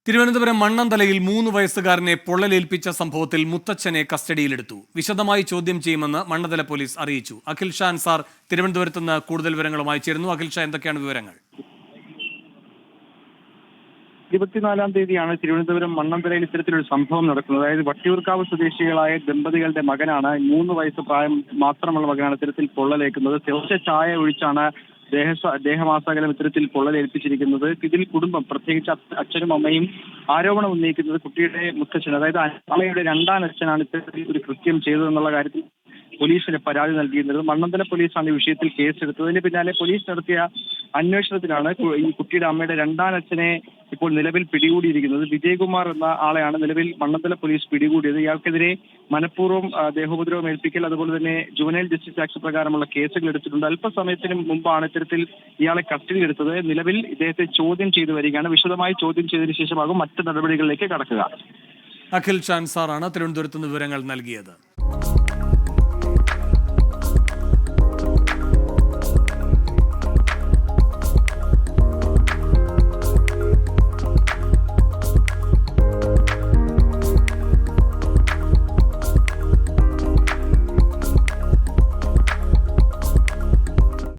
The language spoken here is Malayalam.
തിരുവനന്തപുരം മണ്ണന്തലയിൽ 3 വയസ്സുകാരനെ പൊള്ളലേൽപ്പിച്ച സംഭവത്തിൽ മുത്തച്ഛനെ കസ്റ്റഡിയിലെടുത്തു. വിശദമായി ചോദ്യം ചെയ്യുമെന്ന് മണ്ണന്തല പോലീസ് അറിയിച്ചു. അഖിൽ ഷാ അൻസാർ തിരുവനന്തപുരത്ത് നിന്ന് കൂടുതൽ വിവരങ്ങളുമായി ചേരുന്നു. അഖിൽ ഷാ, എന്തൊക്കെയാണ് വിവരങ്ങൾ? 24-ാം തീയതിയാണ് തിരുവനന്തപുരം മണ്ണന്തലയിൽ ഇത്തരത്തിലൊരു സംഭവം നടക്കുന്നത്. അതായത് വട്ടിയൂർക്കാവ് സ്വദേശികളായ ദമ്പതികളുടെ മകനാണ്, 3 വയസ്സ് പ്രായം മാത്രമുള്ള മകനാണ് ഇത്തരത്തിൽ പൊള്ളലേക്കുന്നത്. തിളച്ച ചായ ഒഴിച്ചാണ് ദേഹമാസകലം ഇത്തരത്തിൽ പൊള്ളലേൽപ്പിച്ചിരിക്കുന്നത്. ഇതിൽ കുടുംബം, പ്രത്യേകിച്ച് അച്ഛനും അമ്മയും ആരോപണം ഉന്നയിക്കുന്നത് കുട്ടിയുടെ മുത്തച്ഛൻ, അതായത് അമ്മയുടെ രണ്ടാം അച്ഛനാണ് ഇത്തരത്തിൽ ഒരു കൃത്യം ചെയ്തതെന്നുള്ള കാര്യത്തിൽ പോലീസിന് പരാതി നൽകിയിരുന്നത്. മണ്ണന്തല പോലീസാണ് ഈ വിഷയത്തിൽ കേസെടുത്തതിന് പിന്നാലെ പോലീസ് നടത്തിയ അന്വേഷണത്തിലാണ് ഈ കുട്ടിയുടെ അമ്മയുടെ രണ്ടാം അച്ഛനെ ഇപ്പോൾ നിലവിൽ പിടികൂടിയിരിക്കുന്നത്. വിജയകുമാർ എന്ന ആളെയാണ് നിലവിൽ മണ്ണന്തല പോലീസ് പിടികൂടിയത്. ഇയാൾക്കെതിരെ മനഃപൂർവ്വം ദേഹോപദ്രവം ഏൽപ്പിക്കൽ, അതുപോലെ തന്നെ ജുവനൈൽ ജസ്റ്റിസ് ആക്ട് പ്രകാരമുള്ള കേസുകൾ എടുത്തിട്ടുണ്ട്. അല്പസമയത്തിന് മുമ്പാണ് ഇത്തരത്തിൽ ഇയാളെ കസ്റ്റഡിയിലെടുത്തത്. നിലവിൽ ഇദ്ദേഹത്തെ ചോദ്യം ചെയ്തു വരികയാണ്. വിശദമായി ചോദ്യം ചെയ്തതിനു ശേഷമാകും മറ്റ് നടപടികളിലേക്ക് കടക്കുക. അഖിൽ ഷാ അൻസാറാണ് തിരുവനന്തപുരത്ത് നിന്ന് വിവരങ്ങൾ നൽകിയത്.